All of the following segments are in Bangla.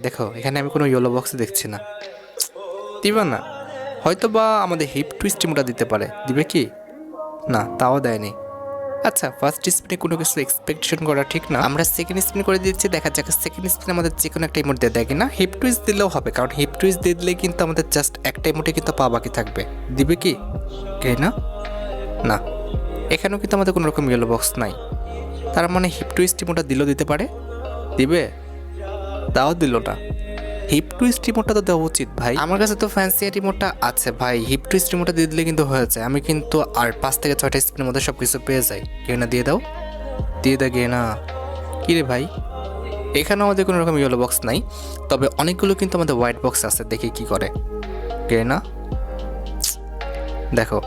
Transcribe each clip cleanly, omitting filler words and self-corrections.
দেখো এখানে আমি কোনো ইয়েলো বক্স দেখছি না। দিবা না? হয়তো বা আমাদের হিপ টুইস্ট ইমোটা দিতে পারে, দিবে কি? না, তাও দেয়নি। আচ্ছা, ফার্স্ট স্পিনে কোনো কিছু এক্সপেকটেশন করা ঠিক না, আমরা সেকেন্ড স্পিন করে দিচ্ছি। দেখা যাক সেকেন্ড স্পিনে আমাদের যে কোনো একটা ইমোট দিয়ে দেয় কিনা। হিপ টুইস্ট দিলেও হবে, কারণ হিপ টুইস্ট দিলে কিন্তু আমাদের জাস্ট একটা ইমোটে কিন্তু পাওয়া বাকি থাকবে। দিবে কি? কে না? না, এখানেও কিন্তু আমাদের কোনো রকম ইয়েলো বক্স নাই। তার মানে হিপ টুইস্ট ইমোটা দিলেও দিতে পারে। দিবে? তাও দিল না। হিপ টুইস্ট রিমোটটা তো দেওয়া উচিত ভাই। আমার কাছে তো ফ্যান্সি রিমোটটা আছে ভাই, হিপ টুইস্ট রিমোটটা দিয়ে দিলে কিন্তু হয়ে যায়। আমি কিন্তু আর 5 থেকে 6টা স্পিনের মধ্যে সব কিছু পেয়ে যাই। কেউ না দিয়ে দাও, দিয়ে দাও গিয়ে না। কী রে ভাই, এখানে আমাদের কোনো রকম ইয়েলো বক্স নাই, তবে অনেকগুলো কিন্তু আমাদের হোয়াইট বক্স আছে। দেখি কি করে। কে না? দেখো,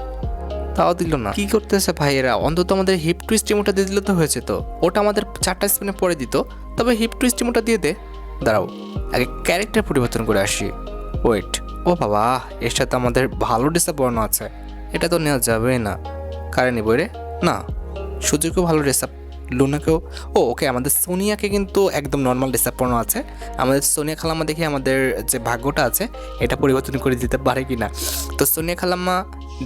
তাও দিল না। কি করতেছে ভাই এরা? অন্তত আমাদের হিপ টুইস্ট রিমোটটা দিয়ে দিলে তো হয়েছে। তো ওটা আমাদের 4টা স্পিনে পরে দিত, তবে হিপ টুইস্ট রিমোটটা দিয়ে দে। দাঁড়াও, আগে ক্যারেক্টার পরিবর্তন করে আসি। ওয়েট, ও বাবা, এর সাথে আমাদের ভালো ডিসঅ্যাপ আছে। এটা তো নেওয়া যাবে না। কারে নিব রে? না, সুযোগও ভালো ডিসঅ্যাপ, লুনাকেও। ও ওকে, আমাদের সোনিয়াকে কিন্তু একদম নর্মাল ডিসঅ্যাপ আছে। আমাদের সোনিয়া খালাম্মা দেখি আমাদের যে ভাগ্যটা আছে এটা পরিবর্তন করে দিতে পারে কি না। তো সোনিয়া খালাম্মা,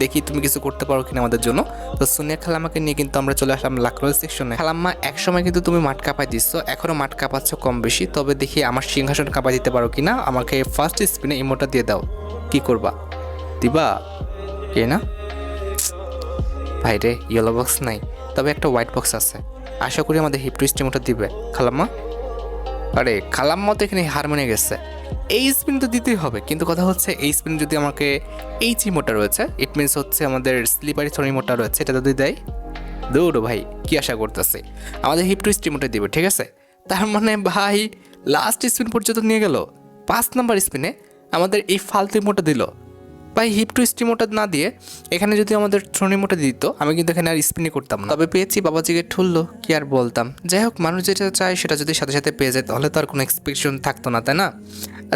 দেখি তুমি কিছু করতে পারো কিনা আমাদের জন্য। তো সোনিয়া খালাম্মাকে নিয়ে কিন্তু আমরা চলে আসলাম লাকরোল সেকশনে। খালাম্মা, একসময় কিন্তু তুমি মাঠ কাঁপাই দিচ্ছ, এখনও মাঠ কাঁপাচ্ছ কম বেশি, তবে দেখি আমার সিংহাসন কাঁপাই দিতে পারো কিনা। আমাকে ফার্স্ট স্পিনে ইমোটা দিয়ে দাও। কি করবা? দিবা? কে না? ভাই রে, ইয়েলো বক্স নাই, তবে একটা হোয়াইট বক্স আছে। আশা করি আমাদের হিপ টুইস্ট ইমোটা দিবে। খালাম্মা, আরে খালাম্মা তো এখানে হারমোনিয়ে গেছে। এই স্পিন তো দিতেই হবে, কিন্তু কথা হচ্ছে এই স্পিন যদি আমাকে এই চিমোটা রয়েছে, ইট মিনস হচ্ছে আমাদের স্লিপারি থ্রোন ইমোটা রয়েছে, এটা যদি দেয়। দৌড়ো ভাই, কি আশা করতেছে? আমাদের হিপ টুইস্ট ইমোটা দিবে, ঠিক আছে। তার মানে ভাই লাস্ট স্পিন পর্যন্ত নিয়ে গেল। 5 নাম্বার স্পিনে আমাদের এই ফালতু ইমোটা দিল। ভাই হিপ টুইস্ট ইমোটা না দিয়ে এখানে যদি আমাদের থ্রোন ইমোটা দিত, আমি কিন্তু এখানে আর স্পিনই করতাম না। তবে পেয়েছি, বাবাজিকে ঠুললো, কি আর বলতাম। যাই হোক, মানুষ যেটা চায় সেটা যদি সাথে সাথে পেয়ে যায় তাহলে তো আর কোনো এক্সপেকটেশন থাকতো না, তাই না?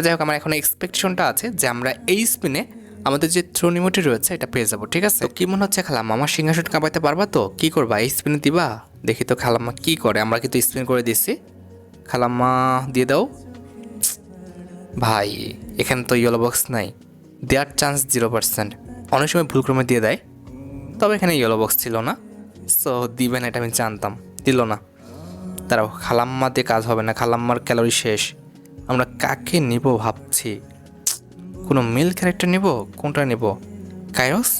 যাই হোক, আমার এখন এক্সপেকটেশনটা আছে যে আমরা এই স্পিনে আমাদের যে থ্রোন ইমোটি রয়েছে এটা পেয়ে যাবো, ঠিক আছে। তো কি মনে হচ্ছে খালাম্মা, আমার সিংহাসন কাঁপাইতে পারবা তো? কি করবা, এই স্পিনে দিবা? দেখি তো খালাম্মা কি করে। আমরা কিন্তু স্পিন করে দিচ্ছি। খালাম্মা, দিয়ে দাও। ভাই এখানে তো ইয়েলো বক্স নাই, দেওয়ার চান্স 0%। অনেক সময় ভুলক্রমে দিয়ে দেয়, তবে এখানে ইয়েলো বক্স ছিল না। সো দিবেন, এটা আমি জানতাম। দিল না। তারাও খালাম্মা দিয়ে কাজ হবে না, খালাম্মার ক্যালোরি শেষ। আমরা কাকে নিব ভাবছি। কোনো মেল ক্যারেক্টার নিব? কোনটা নিব? কাইরস?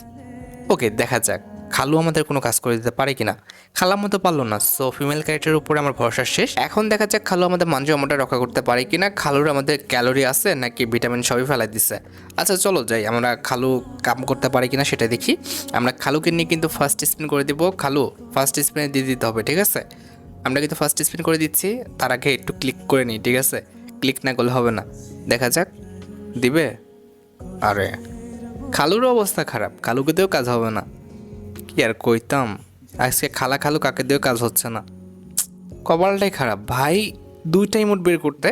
ওকে, দেখা যাক খালু আমাদের কোনো কাজ করে দিতে পারে কিনা। খালাম্মা তো পারলো না, সো ফিমেল ক্যারেক্টারের উপরে আমার ভরসা শেষ। এখন দেখা যাক খালু আমাদের মানজমাটা রক্ষা করতে পারে কিনা। খালুর আমাদের ক্যালোরি আছে নাকি ভিটামিন সবই ফেলাই দিচ্ছে। আচ্ছা চলো যাই, আমরা খালু কাম করতে পারে কিনা সেটা দেখি। আমরা খালুকে নিয়ে কিন্তু ফার্স্ট স্পিন করে দিব। খালু ফার্স্ট স্পিনে দিয়ে দিতে হবে, ঠিক আছে। আমরা কিন্তু ফার্স্ট স্পিন করে দিচ্ছি, তার আগে একটু ক্লিক করে নিই, ঠিক আছে। ক্লিক না করলে হবে না। দেখা যাক দিবে। আরে খালুর অবস্থা খারাপ, খালুকে দিয়েও কাজ হবে না। কি আর কইতাম, আজকে খালা খালু কাকে দিয়েও কাজ হচ্ছে না। কপালটাই খারাপ ভাই। 2টা ইমোট বের করতে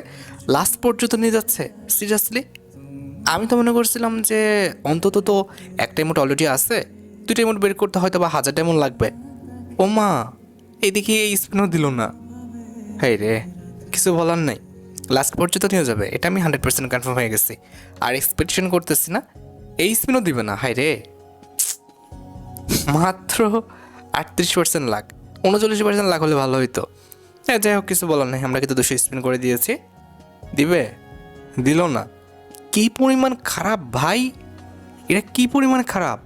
লাস্ট পর্যন্ত নিয়ে যাচ্ছে, সিরিয়াসলি। আমি তো মনে করছিলাম যে অন্তত তো একটা ইমোট অলরেডি আছে, 2টা ইমোট বের করতে হয়তো বা 1000 ডায়মন্ড লাগবে। ও মা, এইদিকে এই স্পিনও দিল না। হ্যাঁ রে, কিছু বলার নাই, লাস্ট পর্যন্ত নিয়ে যাবে, এটা আমি 100% কনফার্ম হয়ে গেছি। আর এক্সপেকটেশন করতেছি না এই স্পিনও দিবে না। হাই রে, মাত্র 38% লাখ, 39% লাখ হলে ভালো হইতো। হ্যাঁ যাই হোক, কিছু বলার নেই, আমরা কিন্তু 200 স্পিন করে দিয়েছি। দিবে? দিল না। কি পরিমাণ খারাপ ভাই, এরা কি পরিমাণ খারাপ।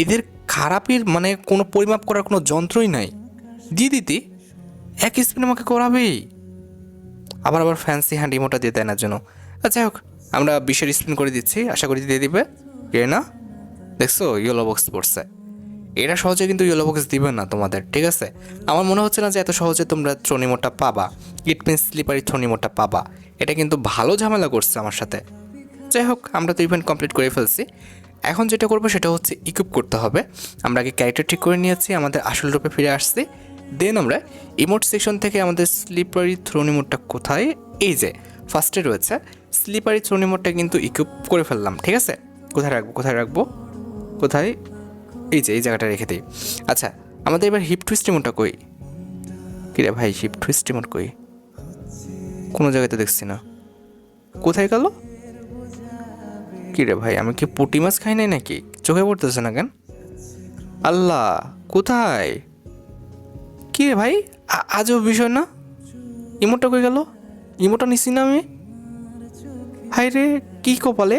এদের খারাপের মানে কোনো পরিমাপ করার কোনো যন্ত্রই নাই। দিয়ে দিতি এক স্পিন আমাকে করাবেই। আবার আবার ফ্যান্সি হ্যান্ড ইমোটা দিয়ে দেয় না জন্য। যাই হোক, আমরা 20 স্পিন করে দিচ্ছি, আশা করি দিয়ে দিবে। কে না? দেখছো ইয়েলো বক্স পড়ছে। এরা সহজে কিন্তু ইয়েলো বক্স দিবে না তোমাদের, ঠিক আছে। আমার মনে হচ্ছে না যে এত সহজে তোমরা থ্রোনিমোটা পাবা। ইট মিনস স্লিপারি থ্রোনিমোটা পাবা। এটা কিন্তু ভালো ঝামেলা করছে আমার সাথে। যাই হোক, আমরা তো ইভেন্ট কমপ্লিট করে ফেলছি। এখন যেটা করবো সেটা হচ্ছে ইকুইপ করতে হবে। আমরা আগে ক্যারেক্টার ঠিক করে নিয়েছি, আমাদের আসল রূপে ফিরে আসছি। দেন আমরা ইমোট সেকশন থেকে আমাদের স্লিপারি থ্রোনিমোটটা কোথায়, এই যে ফার্স্টে রয়েছে স্লিপারি থ্রোনিমোটটা কিন্তু ইকুইপ করে ফেললাম, ঠিক আছে। কোথায় রাখবো কোথায় রাখবো কোথায়, এই যে এই জায়গাটা রেখে দিই। আচ্ছা, আমাদের এবার হিপ টুইস্ট ইমোটটা কই? কিরে ভাই, হিপ টুইস্ট ইমোট কই? কোনো জায়গায় তো দেখছি না। কোথায় গেল? কি রে ভাই, আমি কি পুঁটি মাছ খাই নাই নাকি? চোখে পড়তেছে না কেন? আল্লাহ, কোথায়? কি রে ভাই, আজও বিষয় না। ইমোটটা কই গেল? ইমোটটা নিছি না আমি। হাই রে, কি কপালে।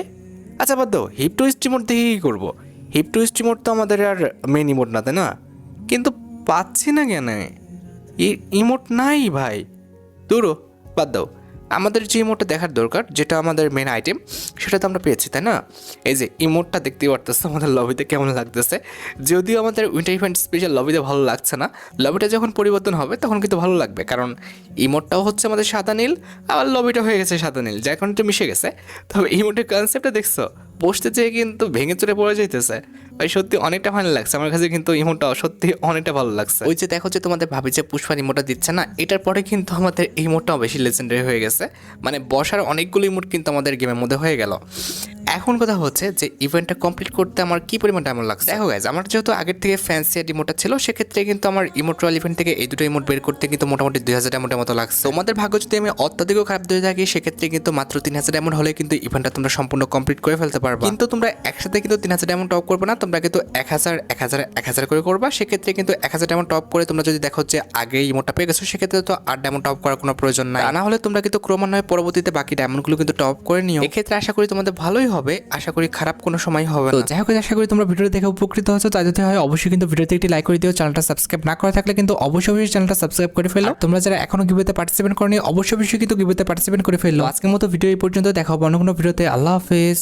আচ্ছা বাদ দাও, হিপ টুইস্ট ইমোট দেখে কী করবো? হিপ টুইস্ট ইমোট তো আমাদের আর মেন ইমোট না, তাই না? কিন্তু পাচ্ছি না কেন? ইমোট নাই ভাই। দূরও, বাদ দাও। আমাদের যে ইমোটটা দেখার দরকার, যেটা আমাদের মেন আইটেম, সেটা তো আমরা পেয়েছি, তাই না? এই যে ইমোটটা দেখতেই পারতেছে আমাদের লবিতে কেমন লাগতেছে। যদিও আমাদের উইন্টার ইভেন্ট স্পেশাল লবিতে ভালো লাগছে না, লবিটা যখন পরিবর্তন হবে তখন কিন্তু ভালো লাগবে, কারণ ইমোটটাও হচ্ছে আমাদের সাদা নীল, আবার লবিটা হয়ে গেছে সাদা নীল, যার কারণে মিশে গেছে। তবে ইমোটের কনসেপ্টটা দেখছো, বসতে চেয়ে কিন্তু ভেঙে চড়ে পড়ে যাইতেছে। ভাই সত্যি অনেকটা ভালো লাগছে আমার কাছে, কিন্তু ইমোটটা সত্যি অনেকটা ভালো লাগছে। ওই যে দেখো যে তোমাদের ভাবি যে পুষ্পার ইমোটটা দিচ্ছে না, এটার পরে কিন্তু আমাদের ইমোটটাও বেশি লেজেন্ডারি হয়ে গেছে। মানে বসার অনেকগুলো ইমোট কিন্তু আমাদের গেমের মধ্যে হয়ে গেল। এখন কথা হচ্ছে যে ইভেন্টটা কমপ্লিট করতে আমার কি পরিমাণ টাইম লাগছে। দেখো গাইজ, আমার যেহেতু আগের থেকে ফ্যান্সি ইমোটটা ছিল, সেক্ষেত্রে কিন্তু আমার ইমোট রয়্যাল ইভেন্ট থেকে এই দুটো ইমোট বের করতে কিন্তু মোটামুটি 2000 ডায়মন্ডের মতো লাগছে। তোমাদের ভাগ্য যদি আমি অত্যাধিক খারাপ দিয়ে থাকি, সেক্ষেত্রে কিন্তু মাত্র 3000 ডায়মন্ড হলে কিন্তু ইভেন্টটা তোমরা সম্পূর্ণ কমপ্লিট করে ফেলতে পারবে। কিন্তু তোমরা একসাথে কিন্তু 3000 ডায়মন্ড টপ করবে না, তোমরা কিন্তু 1000 1000 1000 করে করবা। সেক্ষেত্রে কিন্তু 1000 ডায়মন্ড টপ করে তোমরা যদি দেখো যে আগে ইমোটটা পেয়ে গেছো, সেক্ষেত্রে তো 8 ডায়মন্ড টপ করার কোনো প্রয়োজন নাই। না হলে তোমরা কিন্তু ক্রমান্বয়ে পরবর্তীতে বাকি ডায়মন্ডগুলো কিন্তু টপ করে নিও। এক্ষেত্রে আশা করি তোমাদের ভালোই হবে, আশা করি খারাপ কোনো সময় হবে না। যাই হোক, আশা করি তোমরা ভিডিও দেখে উপকৃত হয়েছো। তাই যদি হয় অবশ্যই কিন্তু ভিডিওতে একটি লাইক করে দিও। চ্যানেলটা সাবস্ক্রাইব না করে থাকলে কিন্তু অবশ্যই চ্যানেলটা সাবস্ক্রাইব করে ফেলো। তোমরা যারা এখনো গিভওয়েতে পার্টিসিপেট করনি, অবশ্যই কিন্তু গিভওয়েতে পার্টিসিপেট করে ফেললো। আজকের মতো ভিডিও এই পর্যন্ত, দেখা হবে অন্য কোনো ভিডিওতে। আল্লাহ হাফেজ।